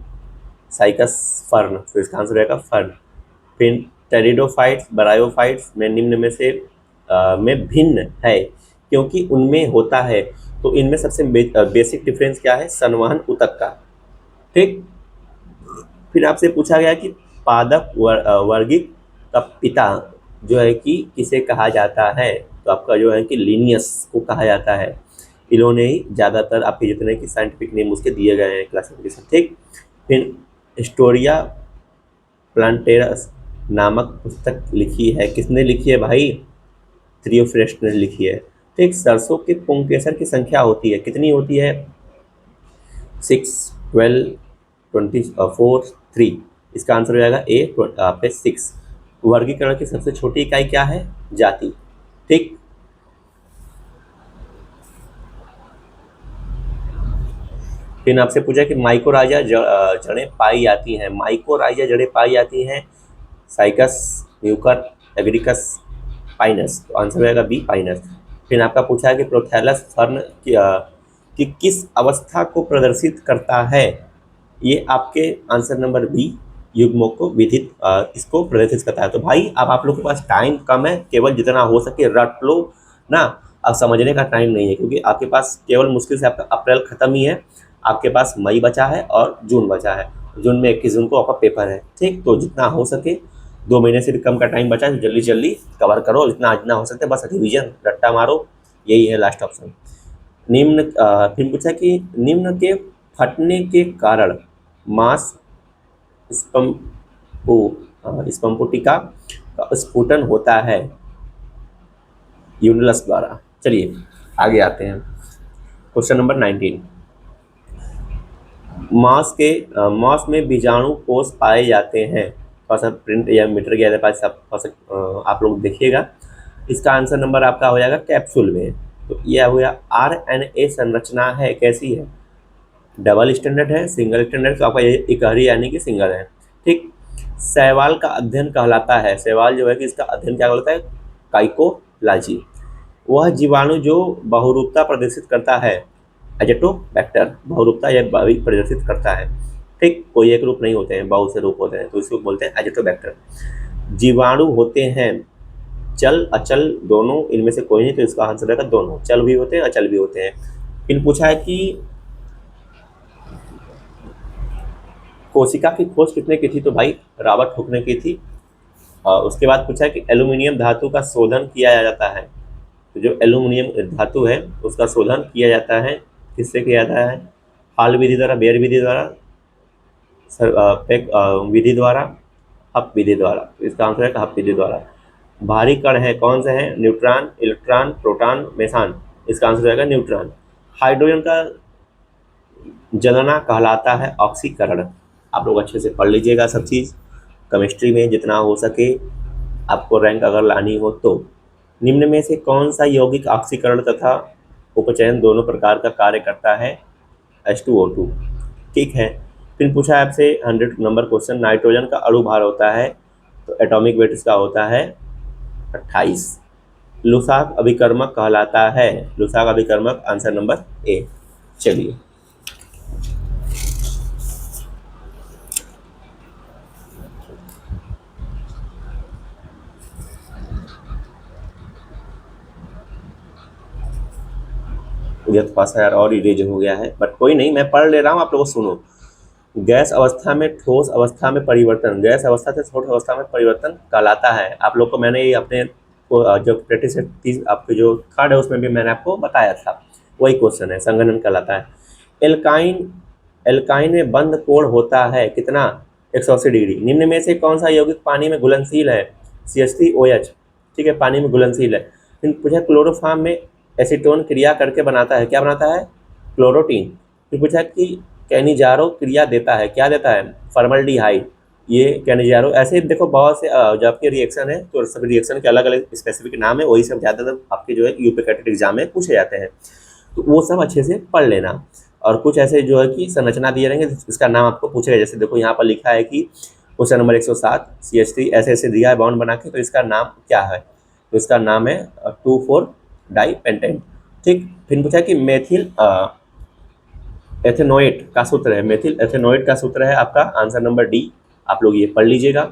साइकस, फर्न। तो इसका आंसर रहेगा फर्न। फिर टेरिडोफाइट्स, ब्रायोफाइट्स में निम्न में से में भिन्न है क्योंकि उनमें होता है। तो इनमें सबसे बेसिक डिफरेंस क्या है? संवहन ऊतक का। ठीक। फिर आपसे पूछा गया कि पादप वर्गिक का पिता जो है कि किसे कहा जाता है? तो आपका जो है कि लिनियस को कहा जाता है। इन्होंने ही ज़्यादातर आपके जितने कि साइंटिफिक नेम उसके दिए गए हैं क्लासिफिकेशन। ठीक। फिर हिस्टोरिया प्लांटेरस नामक पुस्तक लिखी है, किसने लिखी है भाई? थ्रियोफ्रेस्ट ने लिखी है। ठीक। सरसों के पुंकेसर की संख्या होती है, कितनी होती है? 6, 12, 24, 3। इसका आंसर हो जाएगा ए पे 6। वर्गीकरण की सबसे छोटी इकाई क्या है? जाति। ठीक। फिर आपसे पूछा कि माइकोराइजा जड़ें पाई जाती हैं, माइकोराइजा जड़ें पाई जाती हैं साइकस, म्यूकर, एग्रिकस, पाइनस। तो आंसर हो जाएगा बी, पाइनस। फिर आपका पूछा है कि प्रोथैलस फर्न कि किस अवस्था को प्रदर्शित करता है? ये आपके आंसर नंबर बी, युग्मों को विधित इसको प्रदर्शित करता है। तो भाई अब आप लोग के पास टाइम कम है, केवल जितना हो सके रट लो ना। अब समझने का टाइम नहीं है, क्योंकि आपके पास केवल मुश्किल से आपका अप्रैल खत्म ही है, आपके पास मई बचा है और जून बचा है। जून में 21 जून को आपका पेपर है। ठीक। तो जितना हो सके 2 महीने से भी कम का टाइम बचा है, तो जल्दी जल्दी कवर करो, जितना जितना हो सकता है, बस रिवीजन रट्टा मारो, यही है लास्ट ऑप्शन। फिर पूछा कि निम्न के फटने के कारण मांस स्पम्पोटिका का स्फुटन होता है यूनिलस द्वारा। चलिए आगे आते हैं। Question number 19। मांस में बीजाणु कोष पाए जाते हैं, थोड़ा सा प्रिंट या मीटर के पास आप लोग देखिएगा। इसका आंसर नंबर आपका हो जाएगा कैप्सूल में। तो यह हो गया RNA संरचना है, कैसी है? डबल स्टैंडर्ड है, सिंगल स्टैंडर्ड। तो आपका ये इकहरी यानी कि सिंगल है। ठीक। शैवाल का अध्ययन कहलाता है, शैवाल जो है कि इसका अध्ययन क्या कहलाता है? काइकोलॉजी। वह जीवाणु जो बहुरूपता प्रदर्शित करता है, एजेटोबैक्टर, बहुरूपता यह प्रदर्शित करता है। ठीक। कोई एक रूप नहीं होते हैं, बहुत से रूप होते हैं, तो इसको बोलते हैं एजेटोबैक्टर। जीवाणु होते हैं चल अचल दोनों, इनमें से कोई नहीं, तो इसका आंसर रहेगा दोनों, चल भी होते हैं अचल भी होते हैं। फिर पूछा है कि कोशिका की खोज कितने की थी, तो भाई रॉबर्ट हुक ने की थी। और उसके बाद पूछा है कि एल्यूमिनियम धातु का शोधन किया जाता है, तो जो एल्यूमिनियम धातु है उसका शोधन किया जाता है, किससे किया जाता है, हॉल विधि द्वारा, बेयर विधि द्वारा, पेक विधि द्वारा, हप विधि द्वारा। तो इसका आंसर है हप विधि द्वारा। भारी कण है कौन से हैं, न्यूट्रॉन, इलेक्ट्रॉन, प्रोटॉन, मेसान। इसका आंसर रहेगा न्यूट्रॉन। हाइड्रोजन का जलना कहलाता है ऑक्सीकरण। आप लोग अच्छे से पढ़ लीजिएगा सब चीज़, केमिस्ट्री में जितना हो सके आपको रैंक अगर लानी हो तो। निम्न में से कौन सा यौगिक ऑक्सीकरण तथा उपचयन दोनों प्रकार का कार्य करता है, H2O2। ठीक है। फिर पूछा है आपसे 100 नंबर क्वेश्चन, नाइट्रोजन का अणु भार होता है, तो एटॉमिक वेट इसका होता है 28। लुसाक अभिकर्मक कहलाता है, लुसाक अभिकर्मक आंसर नंबर ए। चलिए मुझे तो पास यार और इरेज हो गया है, बट कोई नहीं, मैं पढ़ ले रहा हूँ, आप लोग सुनो। गैस अवस्था में ठोस अवस्था में परिवर्तन, गैस अवस्था से ठोस अवस्था में परिवर्तन कहलाता है। आप लोग को मैंने ये अपने जो प्रैक्टिस आपके जो थर्ड है उसमें भी मैंने आपको बताया था, वही क्वेश्चन है, संघनन कहलाता है। एल्काइन, एल्काइन में बंध कोण होता है कितना, 180 डिग्री। निम्न में से कौन सा यौगिक पानी में घुलनशील है, CH3OH। ठीक है, पानी में घुलनशील है। फिर पूछा क्लोरोफॉर्म में एसीटोन क्रिया करके बनाता है, क्या बनाता है, क्लोरोटीन। फिर पूछा कि कैनिजारो क्रिया देता है, क्या देता है, फॉर्मल्डिहाइड। ये कैनिजारो, ऐसे देखो बहुत से जो आपके रिएक्शन है, तो सभी रिएक्शन के अलग अलग स्पेसिफिक नाम है, वही सब ज़्यादातर आपके जो है यूपी कैटेट एग्जाम में पूछे जाते हैं, तो वो सब अच्छे से पढ़ लेना। और कुछ ऐसे जो है कि संरचना दिए रहेंगे, इसका नाम आपको पूछेगा, जैसे देखो यहाँ पर लिखा है कि क्वेश्चन नंबर 107 CH3 ऐसे ऐसे दिया है बॉन्ड बना के, तो इसका नाम क्या है, तो इसका नाम है 2,4 डाइपेंटेन। ठीक। फिर पूछा कि मेथिल एथेनोएट का सूत्र है, मेथिल एथेनोएट का सूत्र है आपका आंसर नंबर डी। आप लोग ये पढ़ लीजिएगा।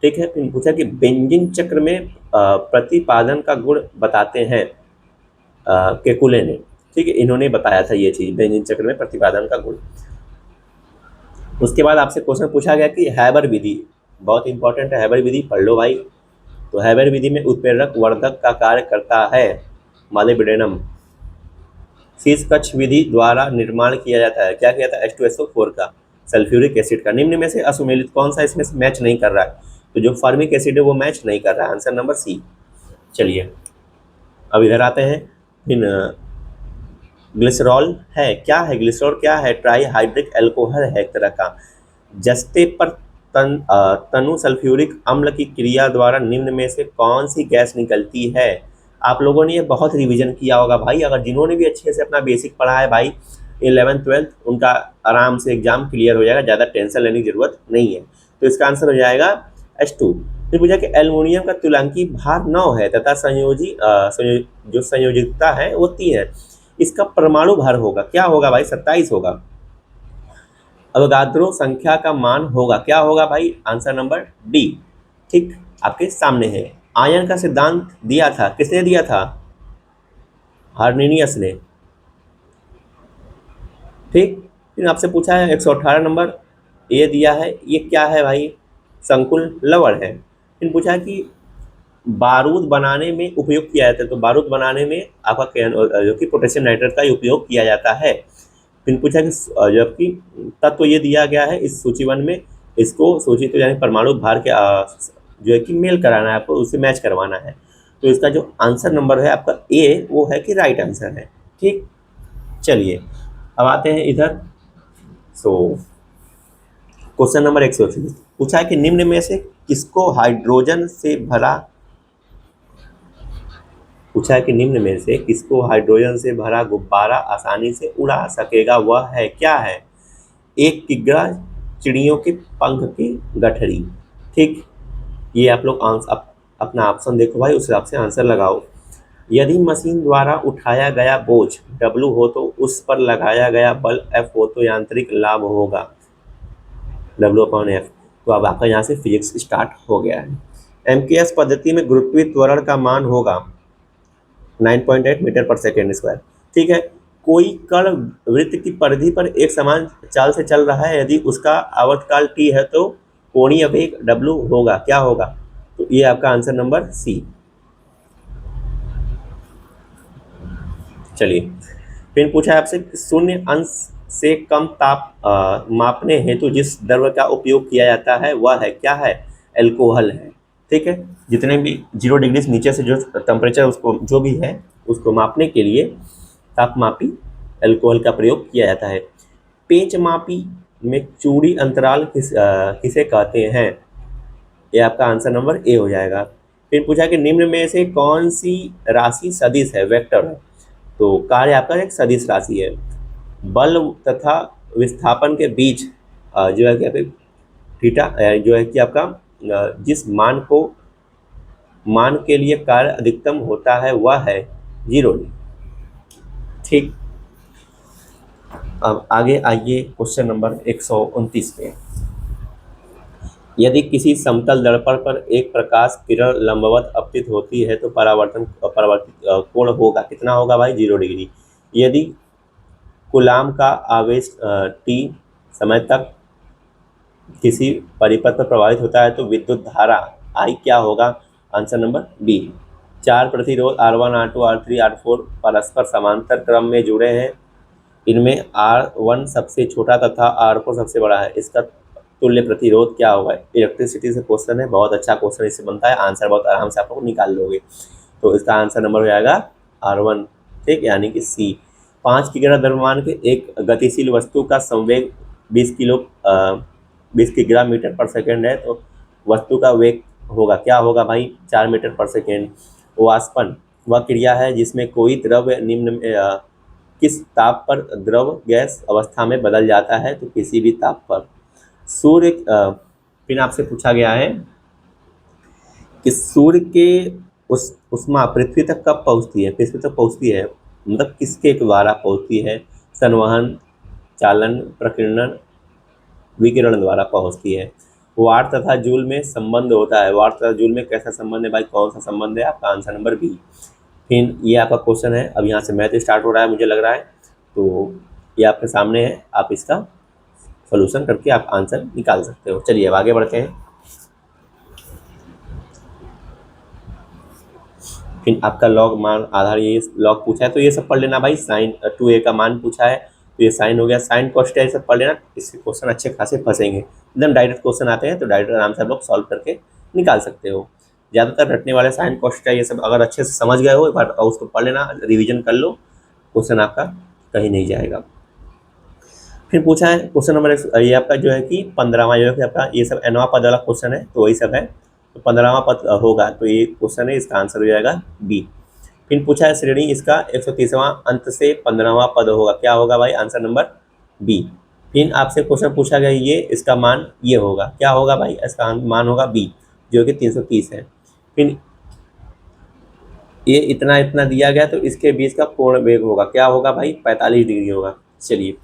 ठीक है। फिर पूछा कि बेंजीन चक्र में प्रतिपादन का गुण बताते हैं केकुले ने। ठीक है, इन्होंने बताया था ये चीज़, बेंजीन चक्र में प्रतिपादन का गुण। उसके बाद आपसे क्वेश्चन पूछा गया कि हैबर विधि, बहुत इंपॉर्टेंट है, हैबर विधि पढ़ लो भाई। तो हैबर विधि में उत्प्रेरक वर्धक का कार्य करता है मॉलिब्डेनम। शीश कक्ष विधि द्वारा निर्माण किया जाता है, क्या किया था, H2SO4 का, सल्फ्यूरिक एसिड का। निम्न में से असुमेलित कौन सा इसमें मैच नहीं कर रहा है, तो जो फॉर्मिक एसिड है वो मैच नहीं कर रहा है, आंसर नंबर सी। चलिए अब इधर आते हैं। फिर ग्लिसरॉल है, क्या है ग्लिसरॉल, क्या है, ट्राईहाइड्रिक एल्कोहल है एक तरह का। जस्ते पर तनु सल्फ्यूरिक अम्ल की क्रिया द्वारा निम्न में से कौन सी गैस निकलती है। आप लोगों ने ये बहुत रिवीजन किया होगा भाई, अगर जिन्होंने भी अच्छे से अपना बेसिक पढ़ा है भाई 11th 12th, उनका आराम से एग्जाम क्लियर हो जाएगा, ज़्यादा टेंशन लेने की जरूरत नहीं है। तो इसका आंसर हो जाएगा H2। फिर पूछा कि एल्युमिनियम का तुलनांकी भार 9 है तथा जो संयोजिकता है वो 3 है, इसका परमाणु भार होगा, क्या होगा भाई, 27 होगा। अवोगाद्रो संख्या का मान होगा, क्या होगा भाई, आंसर नंबर डी। ठीक, आपके सामने है। आयन का सिद्धांत दिया था, किसने दिया था, हार्निनियस ने। ठीक। फिर आपसे पूछा है 118 नंबर, ये दिया है, ये क्या है भाई, संकुल लवण है। फिर पूछा कि बारूद बनाने में उपयोग किया जाता है, तो बारूद बनाने में आपका जो कि पोटेशियम नाइट्रेट का उपयोग किया जाता है। फिर पूछा कि जबकि तत्व ये दिया गया है इस सूची 1 में, इसको सूची तो यानी परमाणु भार के जो है कि मेल कराना है आपको, उससे मैच करवाना है। तो इसका जो आंसर नंबर है आपका ए, वो है कि राइट आंसर है। ठीक। चलिए अब आते हैं इधर। सो क्वेश्चन नंबर 180 पूछा है कि निम्न में से किसको हाइड्रोजन से भरा, पूछा है कि निम्न में से किसको हाइड्रोजन से भरा गुब्बारा आसानी से उड़ा सकेगा, वह है, क्या है, एक किग्रा चिड़ियों के पंख की गठरी। ठीक। ये आप लोग अपना ऑप्शन देखो भाई, उस हिसाब से आंसर लगाओ। यदि मशीन द्वारा उठाया गया बोझ W हो तो उस पर लगाया गया बल F हो तो यांत्रिक लाभ होगा W/F। तो अब आपका यहाँ से फिजिक्स स्टार्ट हो गया है। एमकेएस पद्धति में गुरुत्वीय त्वरण का मान होगा 9.8 मीटर पर सेकेंड स्क्वायर। ठीक है, कोई कण वृत्त की परिधि पर एक समान चाल से चल रहा है, यदि उसका आवर्तकाल t है तो कोणीय वेग w होगा, क्या होगा? तो ये आपका आंसर नंबर सी। चलिए, फिर पूछा है आपसे शून्य अंश से कम ताप मापने हेतु जिस द्रव्य का उपयोग किया जाता है वह है, क्या है? एल्कोहल है। ठीक है, जितने भी 0 डिग्री से नीचे से जो टेम्परेचर उसको जो भी है उसको मापने के लिए तापमापी एल्कोहल का प्रयोग किया जाता है। पेंच मापी में चूड़ी अंतराल किसे कहते हैं? ये आपका आंसर नंबर ए हो जाएगा। फिर पूछा कि निम्न में से कौन सी राशि सदिश है, वेक्टर है? तो कार्य आपका एक सदिश राशि है। बल तथा विस्थापन के बीच जो है कि थीटा जो है कि आपका जिस मान के लिए कार्य अधिकतम होता है वह है 0। ठीक, अब आगे आइए क्वेश्चन नंबर 129 पे। यदि किसी समतल दर्पण पर एक प्रकाश किरण लंबवत अपतित होती है तो परावर्तित कोण होगा, कितना होगा भाई? 0 डिग्री। यदि कूलाम का आवेश t समय तक किसी परिपथ पर प्रभावित होता है तो विद्युत धारा I क्या होगा? Answer number B. 4 प्रतिरोध R1, R2, R3, R4 परस्पर समांतर क्रम में जुड़े हैं। इनमें R1 सबसे छोटा तथा R4 सबसे बड़ा है। इसका तुल्य प्रतिरोध क्या होगा? इलेक्ट्रिसिटी से क्वेश्चन है, बहुत अच्छा क्वेश्चन इससे बनता है, आंसर बहुत आराम से आप लोग निकाल लोगे। तो इसका आंसर नंबर हो जाएगा R1। ठीक, यानी कि सी। 5 किग्रा द्रव्यमान के एक गतिशील वस्तु का संवेग 20 किग्रा मीटर पर सेकेंड है तो वस्तु का वेग होगा, क्या होगा भाई? 4 मीटर पर सेकेंड। वाष्पन वह क्रिया है जिसमें कोई द्रव्य निम्न में किस ताप पर द्रव गैस अवस्था में बदल जाता है? तो किसी भी ताप पर। सूर्य फिर आपसे पूछा गया है कि सूर्य के उष्मा पृथ्वी तक कब पहुंचती है? पृथ्वी तक पहुंचती है मतलब किसके द्वारा पहुंचती है? संवहन, चालन, प्रकीर्णन, विकिरण द्वारा पहुंचती है। वाट तथा जूल में संबंध होता है। वाट तथा जूल में कैसा संबंध है भाई? कौन सा संबंध है? आपका आंसर नंबर बी। फिर ये आपका क्वेश्चन है, अब यहाँ से मैथ स्टार्ट हो रहा है मुझे लग रहा है, तो ये आपके सामने है, आप इसका सॉल्यूशन करके आप आंसर निकाल सकते हो। चलिए अब आगे बढ़ते हैं। फिर आपका लॉग मान आधार, ये लॉग पूछा है तो ये सब पढ़ लेना भाई। साइन 2a का मान पूछा है तो ये साइन हो गया, साइन कॉस्ट है, ये सब पढ़ लेना, इससे क्वेश्चन अच्छे खासे फंसेंगे। एकदम डायरेक्ट क्वेश्चन आते हैं तो डायरेक्ट आराम से आप लोग सॉल्व करके निकाल सकते हो। ज़्यादातर रटने वाले साइन कॉस्ट है, ये सब अगर अच्छे से समझ गए हो एक बार उसको पढ़ लेना, रिविजन कर लो, क्वेश्चन आपका कहीं नहीं जाएगा। फिर पूछा है क्वेश्चन नंबर ये आपका जो है कि 15वां जो है कि आपका ये सब nवां पद वाला क्वेश्चन है तो वही सब है, तो 15वां पद होगा तो ये क्वेश्चन है, इसका आंसर हो जाएगा बी। फिर पूछा है श्रेणी इसका 130वां अंत से 15वां पद होगा, क्या होगा भाई? Answer number B. फिर आपसे क्वेश्चन पूछा गया ये इसका मान ये होगा, क्या होगा भाई? इसका मान होगा बी जो कि 330 है। फिर ये इतना इतना दिया गया तो इसके बीच का कोण वेग होगा, क्या होगा भाई? 45 डिग्री होगा। चलिए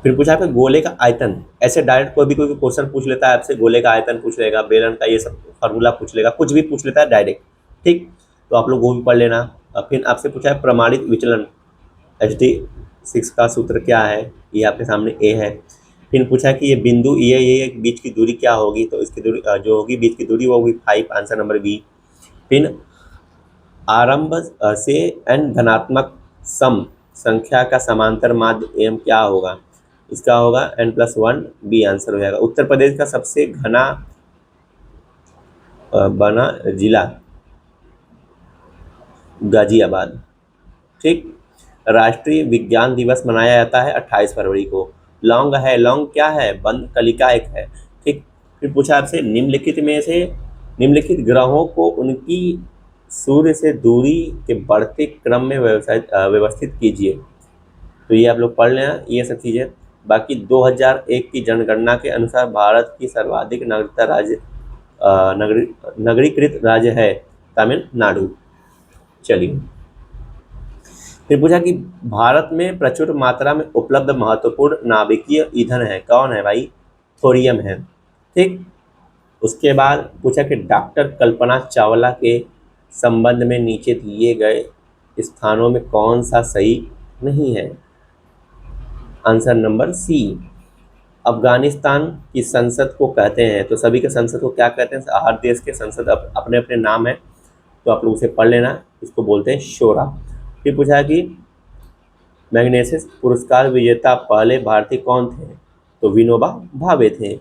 फिर पूछा है गोले का आयतन, ऐसे डायरेक्ट कोई क्वेश्चन पूछ लेता है आपसे, गोले का आयतन पूछ लेगा, बेलन का ये सब फार्मूला पूछ लेगा, कुछ भी पूछ लेता है डायरेक्ट। ठीक, तो आप लोग वो भी पढ़ लेना। फिर आपसे पूछा है प्रमाणित विचलन HD6 का सूत्र क्या है? ये आपके सामने ए है। फिर पूछा कि ये बिंदु ये बीच की दूरी क्या होगी? तो इसकी दूरी जो होगी बीच की दूरी वो होगी 5, आंसर नंबर बी। फिर आरंभ से n धनात्मक सम संख्या का समांतर माध्य एम क्या होगा? इसका होगा n+1, बी आंसर हो जाएगा। उत्तर प्रदेश का सबसे घना बना जिला गाजियाबाद। ठीक, राष्ट्रीय विज्ञान दिवस मनाया जाता है 28 फरवरी को। लौंग है, लौंग क्या है? बंद कलिका एक है। ठीक, फिर पूछा आपसे निम्नलिखित ग्रहों को उनकी सूर्य से दूरी के बढ़ते क्रम में व्यवस्थित कीजिए। तो ये आप लोग पढ़ लेना ये सब चीज़ें। बाकी 2001 की जनगणना के अनुसार भारत की सर्वाधिक नगरीकृत राज्य है तमिलनाडु। चलिए फिर पूछा कि भारत में प्रचुर मात्रा में उपलब्ध महत्वपूर्ण नाभिकीय ईंधन है, कौन है भाई? थोरियम है। ठीक। उसके बाद पूछा कि डॉक्टर कल्पना चावला के संबंध में नीचे दिए गए स्थानों में कौन सा सही नहीं है? आंसर नंबर सी, अफगानिस्तान की संसद को कहते हैं। तो सभी के संसद को क्या कहते हैं? हर देश के संसद अपने अपने नाम है, तो आप लोग उसे पढ़ लेना, इसको बोलते हैं शोरा। फिर पूछा कि मैग्सेसे पुरस्कार विजेता पहले भारतीय कौन थे? तो विनोबा भावे थे।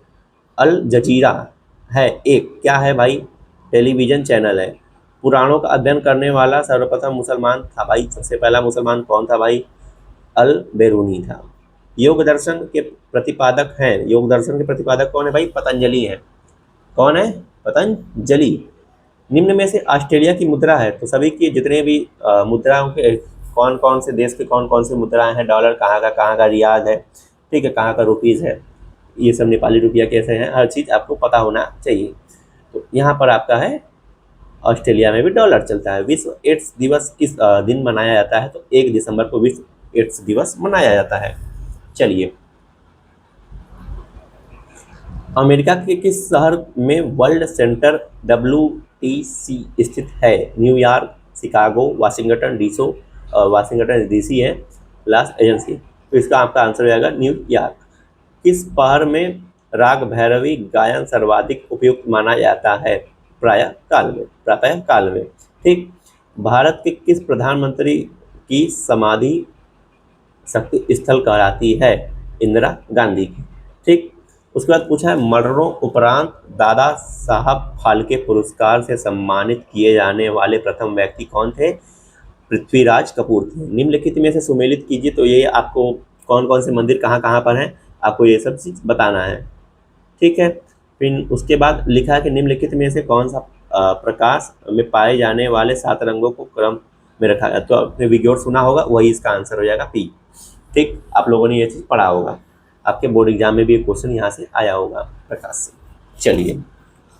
अल जजीरा है एक, क्या है भाई? टेलीविज़न चैनल है। पुराणों का अध्ययन करने वाला सर्वप्रथम मुसलमान था भाई, सबसे पहला मुसलमान कौन था भाई? अल बेरूनी था। योग दर्शन के प्रतिपादक हैं, योग दर्शन के प्रतिपादक कौन है भाई? पतंजलि है। कौन है? पतंजलि। निम्न में से ऑस्ट्रेलिया की मुद्रा है, तो सभी की जितने भी मुद्राओं के कौन कौन से देश के कौन कौन से मुद्राएं हैं, डॉलर कहाँ का रियाल है, ठीक है, कहाँ का रुपीज़ है, ये सब नेपाली रुपया कैसे हैं, हर चीज़ आपको पता होना चाहिए। तो यहाँ पर आपका है ऑस्ट्रेलिया में भी डॉलर चलता है। विश्व एड्स दिवस किस दिन मनाया जाता है? तो 1 दिसंबर को विश्व एड्स दिवस मनाया जाता है। चलिए, अमेरिका के किस शहर में वर्ल्ड सेंटर WTC स्थित है? न्यूयॉर्क, शिकागो, वाशिंगटन डीसी है, लॉस एजेंसी। तो इसका आपका आंसर हो जाएगा न्यूयॉर्क। किस पहर में राग भैरवी गायन सर्वाधिक उपयुक्त माना जाता है? प्रातः काल में। ठीक। भारत के किस प्रधानमंत्री की समाधि शक्ति स्थल कहलाती है? इंदिरा गांधी की। ठीक। उसके बाद पूछा है मर्डरों उपरांत दादा साहब फाल्के पुरस्कार से सम्मानित किए जाने वाले प्रथम व्यक्ति कौन थे? पृथ्वीराज कपूर थे। निम्नलिखित में से सुमेलित कीजिए। तो ये आपको कौन कौन से मंदिर कहाँ कहाँ पर हैं, आपको ये सब चीज़ बताना है। ठीक है। फिर उसके बाद लिखा है कि निम्नलिखित में से कौन सा प्रकाश में पाए जाने वाले 7 रंगों को क्रम में रखा गया? तो आपने विग्योर सुना होगा, वही इसका आंसर हो जाएगा पी। ठीक। आप लोगों ने ये चीज़ पढ़ा होगा, आपके बोर्ड एग्जाम में भी एक क्वेश्चन यहाँ से आया होगा प्रकाश से। चलिए,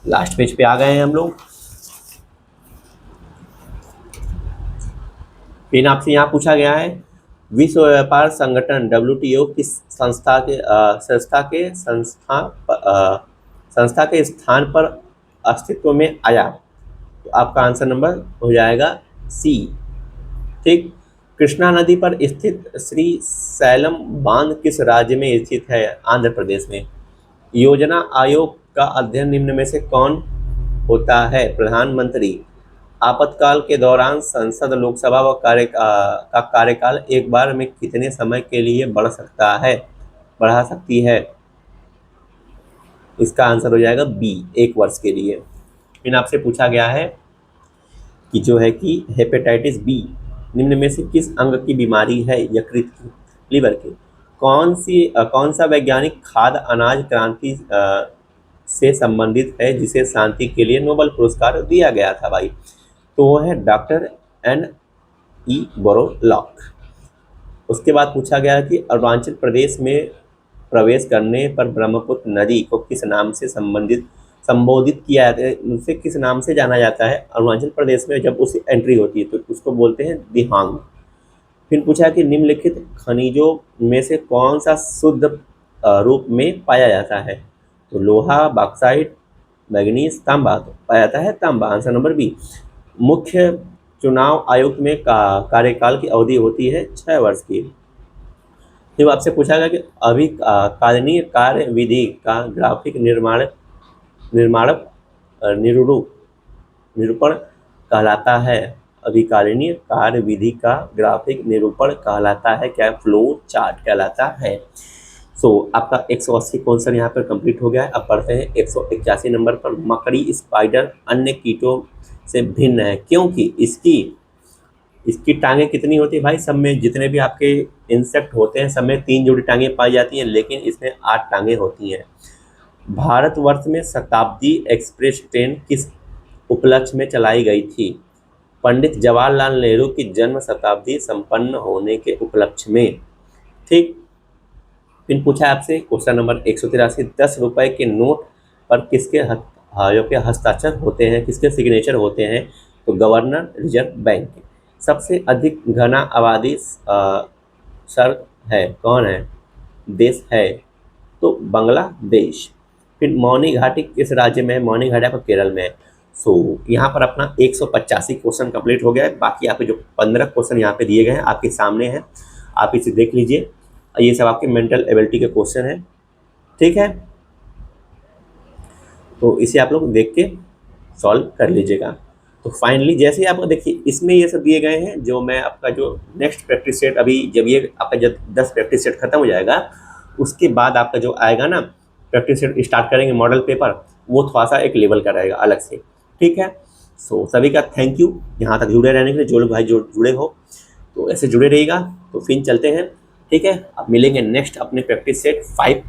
लास्ट पेज पे आ गए हैं हम लोग। फिर आपसे यहाँ पूछा गया है विश्व व्यापार संगठन WTO किस संस्था के स्थान पर अस्तित्व में आया? तो आपका आंसर नंबर हो जाएगा सी। ठीक। कृष्णा नदी पर स्थित श्री सैलम बांध किस राज्य में स्थित है? आंध्र प्रदेश में। योजना आयोग का अध्ययन निम्न में से कौन होता है? प्रधानमंत्री। आपातकाल के दौरान संसद लोकसभा व का कार्यकाल एक बार में कितने समय के लिए बढ़ा सकती है? इसका आंसर हो जाएगा बी, 1 वर्ष के लिए। फिर आपसे पूछा गया है कि जो है कि हेपेटाइटिस बी निम्न में से किस अंग की बीमारी है? यकृत की, लीवर की। कौन सा वैज्ञानिक खाद्य अनाज क्रांति से संबंधित है जिसे शांति के लिए नोबेल पुरस्कार दिया गया था भाई? तो वो है डॉक्टर N.E. बोरलॉग। उसके बाद पूछा गया कि अरुणाचल प्रदेश में प्रवेश करने पर ब्रह्मपुत्र नदी को किस नाम से संबोधित किया जाता है? उसे किस नाम से जाना जाता है अरुणाचल प्रदेश में जब उसकी एंट्री होती है? तो उसको बोलते हैं दिहांग। फिर पूछा कि निम्नलिखित खनिजों में से कौन सा शुद्ध रूप में पाया जाता है? तो लोहा, बॉक्साइट, मैग्नीज, तांबा। तो पाया जाता है तांबा, आंसर नंबर बी। मुख्य चुनाव आयुक्त में कार्यकाल की अवधि होती है 6 वर्ष की। फिर आपसे पूछा गया कि अभिकालीन कार्य विधि का ग्राफिक निरूपण कहलाता है? अभिकालीन कार्य विधि का ग्राफिक निरूपण कहलाता है क्या? फ्लो चार्ट कहलाता है। आपका 180 क्वेश्चन यहाँ पर कंप्लीट हो गया है। अब पढ़ते हैं 181 नंबर पर। मकड़ी स्पाइडर अन्य कीटों से भिन्न है क्योंकि इसकी टांगें कितनी होती है भाई? सब में जितने भी आपके इंसेक्ट होते हैं सब में 3 जोड़ी टांगें पाई जाती हैं, लेकिन इसमें 8 टांगें होती हैं। भारतवर्ष में शताब्दी एक्सप्रेस ट्रेन किस उपलक्ष्य में चलाई गई थी? पंडित जवाहरलाल नेहरू की जन्म शताब्दी संपन्न होने के उपलक्ष्य में। ठीक। फिर पूछा आपसे क्वेश्चन नंबर 183, 10 रुपए के नोट पर किसके हस्ताक्षर होते हैं, किसके सिग्नेचर होते हैं? तो गवर्नर रिजर्व बैंक के। सबसे अधिक घना आबादी सर है, कौन है, देश है, तो बांग्लादेश। फिर मौनी घाटी किस राज्य में है, मौनी घाटी आपका केरल में है। सो यहाँ पर अपना 185 क्वेश्चन कंप्लीट हो गया है। बाकी आपके जो 15 क्वेश्चन यहाँ पे दिए गए हैं आपके सामने हैं, आप इसे देख लीजिए। ये सब आपके मेंटल एबिलिटी के क्वेश्चन हैं, ठीक है। तो इसे आप लोग देख के सॉल्व कर लीजिएगा। तो फाइनली जैसे ही आपको देखिए इसमें ये सब दिए गए हैं, जो मैं आपका जो नेक्स्ट प्रैक्टिस सेट, अभी जब ये आपका जब 10 प्रैक्टिस सेट खत्म हो जाएगा उसके बाद आपका जो आएगा ना प्रैक्टिस सेट स्टार्ट करेंगे मॉडल पेपर, वो थोड़ा सा एक लेवल का रहेगा अलग से, ठीक है। सो सभी का थैंक यू यहाँ तक जुड़े रहने के लिए, जो लोग भाई जो जुड़े हो तो ऐसे जुड़े रहिएगा। तो फिर चलते हैं, ठीक है। अब मिलेंगे नेक्स्ट अपने प्रैक्टिस सेट 5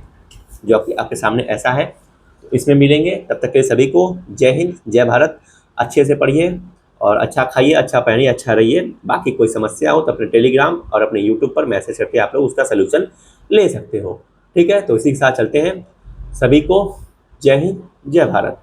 जो आपके सामने ऐसा है, तो इसमें मिलेंगे। तब तक के सभी को जय हिंद, जय भारत। अच्छे से पढ़िए और अच्छा खाइए, अच्छा पहनिए, अच्छा रहिए। बाकी कोई समस्या हो तो अपने टेलीग्राम और अपने यूट्यूब पर मैसेज करके आप लोग उसका सलूशन ले सकते हो, ठीक है। तो इसी के साथ चलते हैं, सभी को जय हिंद, जय भारत।